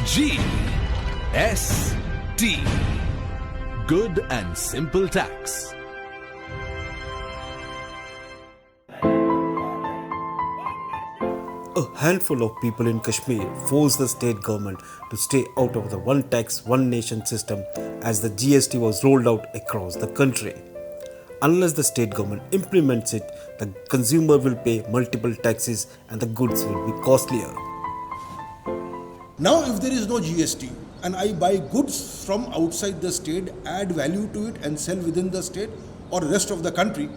GST. Good and simple tax. A handful of people in Kashmir forced the state government to stay out of the one tax, one nation system as the GST was rolled out across the country. Unless the state government implements it, the consumer will pay multiple taxes and the goods will be costlier. Now, if there is no GST and I buy goods from outside the state, add value to it and sell within the state or rest of the country,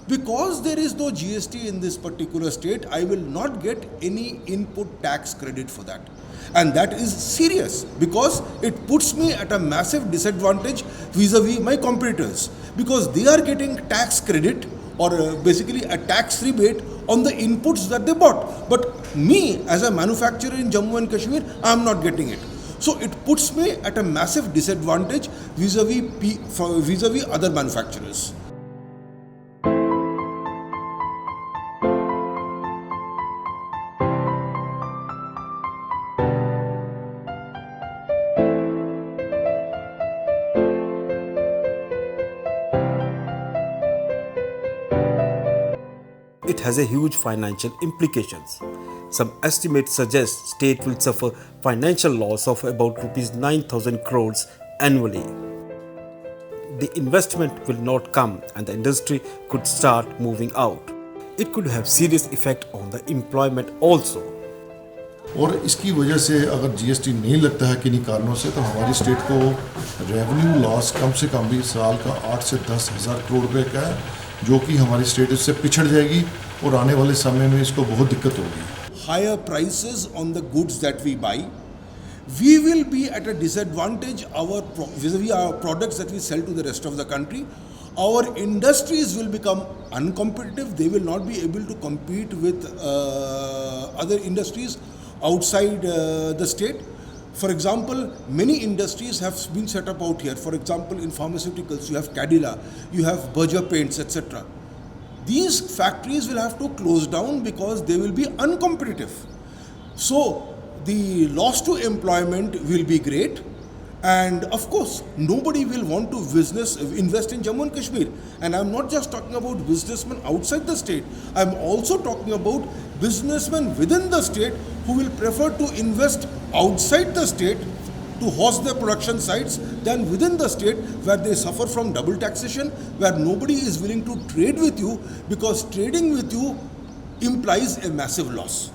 because there is no GST in this particular state, I will not get any input tax credit for that. And that is serious because it puts me at a massive disadvantage vis-a-vis my competitors, because they are getting tax credit or basically a tax rebate on the inputs that they bought. But me as a manufacturer in Jammu and Kashmir, I am not getting it. So it puts me at a massive disadvantage vis-a-vis other manufacturers. It has a huge financial implications. Some estimates suggest state will suffer financial loss of about rupees 9,000 crores annually. The investment will not come and the industry could start moving out. It could have serious effect on the employment also. और इसकी वजह से अगर GST नहीं लगता है किन्हीं कारणों से तो हमारी स्टेट को रेवेन्यू लॉस कम से कम भी साल का 8 से 10 हज़ार करोड़ रुपए का है, जो कि हमारी स्टेट इससे पिछड़ जाएगी और आने वाले समय में इसको बहुत दिक्कत होगी. Higher prices on the goods that we buy, we will be at a disadvantage vis-a-vis our products that we sell to the rest of the country. Our industries will become uncompetitive. They will not be able to compete with other industries outside the state. For example, many industries have been set up out here. For example, in pharmaceuticals, you have Cadila, you have Berger Paints, etc. These factories will have to close down because they will be uncompetitive. So the loss to employment will be great, and of course nobody will want to invest in Jammu and Kashmir. And I'm not just talking about businessmen outside the state, I'm also talking about businessmen within the state who will prefer to invest outside the state to host their production sites than within the state, where they suffer from double taxation, where nobody is willing to trade with you because trading with you implies a massive loss.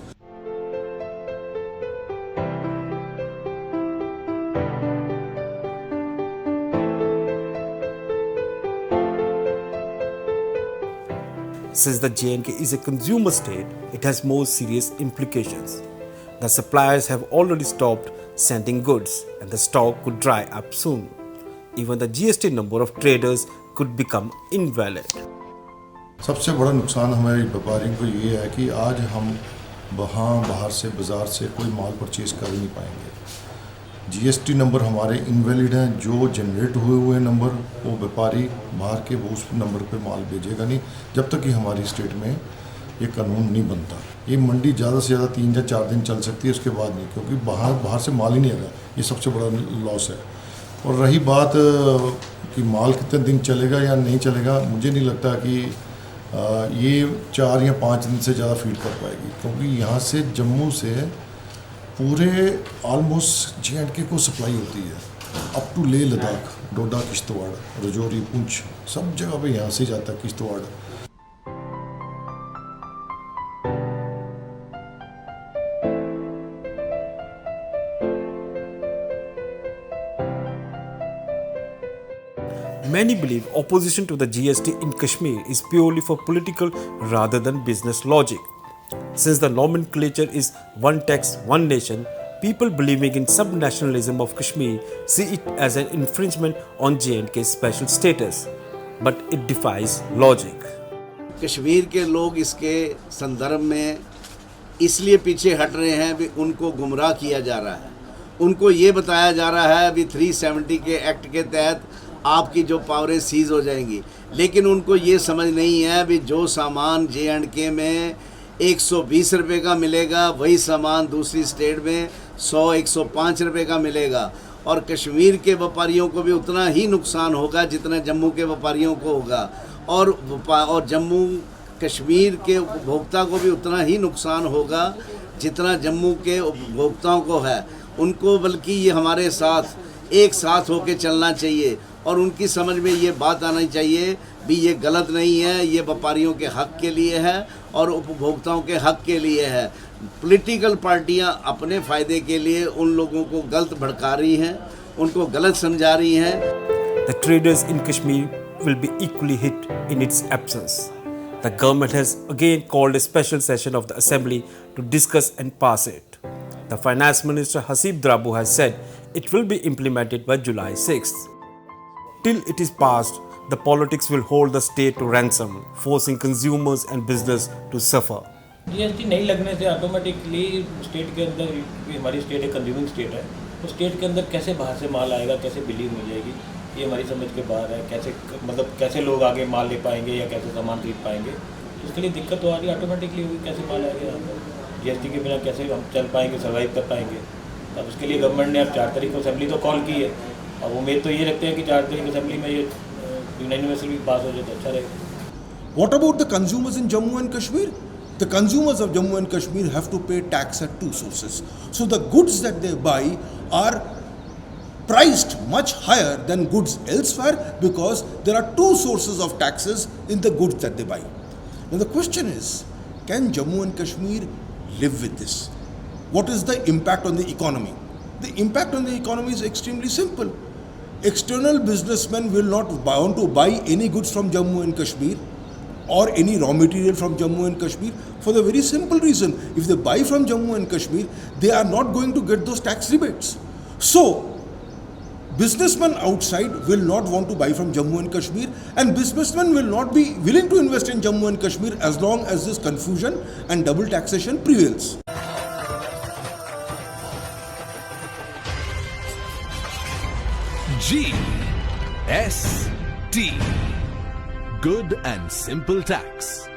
Since the J&K is a consumer state, it has more serious implications. The suppliers have already stopped sending goods and the stock could dry up soon. Even the GST number of traders could become invalid. सबसे बड़ा नुकसान हमारे व्यापारियों को ये है कि आज हम बाहर से बाज़ार से कोई माल परचेज कर नहीं पाएंगे. जीएसटी नंबर हमारे इनवैलिड हैं. जो जनरेट हुए नंबर वो व्यापारी बाहर के वो उस नंबर पे माल भेजेगा नहीं जब तक कि हमारी स्टेट में ये कानून नहीं बनता. ये मंडी ज़्यादा से ज़्यादा 3 या 4 दिन चल सकती है, उसके बाद नहीं, क्योंकि बाहर से माल ही नहीं आएगा. ये सबसे बड़ा लॉस है. और रही बात कि माल कितने दिन चलेगा या नहीं चलेगा, मुझे नहीं लगता कि ये 4 या 5 दिन से ज़्यादा फीड कर पाएगी, क्योंकि यहाँ से जम्मू से पूरे ऑलमोस्ट J&K को सप्लाई होती है अप टू लेह लद्दाख, डोडा, किश्तवाड़, रजौरी, पुंछ, सब जगह पे यहाँ से जाता है Kishtwar. Many believe opposition to the GST in Kashmir is purely for political rather than business logic. Since the nomenclature is one tax, one nation, people believing in sub-nationalism of Kashmir see it as an infringement on J&K's special status. But it defies logic. Kashmir के लोग इसके संदर्भ में इसलिए पीछे हट रहे हैं कि उनको गुमराह किया जा रहा है. उनको ये बताया जा रहा है अभी 370 के एक्ट के तहत आपकी जो पावरें सीज हो जाएंगी, लेकिन उनको ये समझ नहीं है अभी जो सामान J&K में 120 रुपये का मिलेगा वही सामान दूसरी स्टेट में 105 रुपये का मिलेगा, और कश्मीर के व्यापारियों को भी उतना ही नुकसान होगा जितना जम्मू के व्यापारियों को होगा, और जम्मू कश्मीर के उपभोक्ता को भी उतना ही नुकसान होगा जितना जम्मू के उपभोक्ताओं को है। उनको बल्कि ये हमारे साथ एक साथ होकर चलना चाहिए, और उनकी समझ में ये बात आनी चाहिए भी ये गलत नहीं है, ये व्यापारियों के हक के लिए है और उपभोक्ताओं के हक के लिए है। पॉलिटिकल पार्टियां अपने फ़ायदे के लिए उन लोगों को गलत भड़का रही हैं, उनको गलत समझा रही हैं। The traders in Kashmir will be equally hit in its absence. The government has again called a special session of the assembly to discuss and pass it. The finance minister Hasib Drabu has said it will be implemented by July 6th. Till it is passed, the politics will hold the state to ransom, forcing consumers and business to suffer. GST नहीं लगने से automatically state के अंदर, हमारी state एक consuming state है, तो state के अंदर कैसे बाहर से माल आएगा, कैसे बिलिंग मिल जाएगी, ये हमारी समझ के बाहर है। कैसे मतलब कैसे लोग आगे माल ले पाएंगे या कैसे सामान खरीद पाएंगे, तो इसके लिए दिक्कत तो आ रही है ऑटोमेटिकली होगी। कैसे माल आएगा यहाँ पर, जीएसटी के बिना कैसे हम चल पाएंगे, सर्वाइव कर पाएंगे। अब उसके लिए गवर्नमेंट ने अब 4 तारीख को असेंबली तो कॉल की है। अब उम्मीद तो ये रखते हैं कि 4 तारीख असेंबली में ये यूनानिमसली भी पास हो जाए तो अच्छा रहेगा। What about the consumers in Jammu and Kashmir? The consumers of Jammu and Kashmir have to pay tax at 2 sources. So the goods that they buy are priced much higher than goods elsewhere because there are 2 sources of taxes in the goods that they buy. Now the question is, can Jammu and Kashmir live with this? What is the impact on the economy? The impact on the economy is extremely simple. External businessmen will not want to buy any goods from Jammu and Kashmir or any raw material from Jammu and Kashmir for the very simple reason, if they buy from Jammu and Kashmir, they are not going to get those tax rebates. So, businessmen outside will not want to buy from Jammu and Kashmir, and businessmen will not be willing to invest in Jammu and Kashmir as long as this confusion and double taxation prevails. GST. Good and simple tax.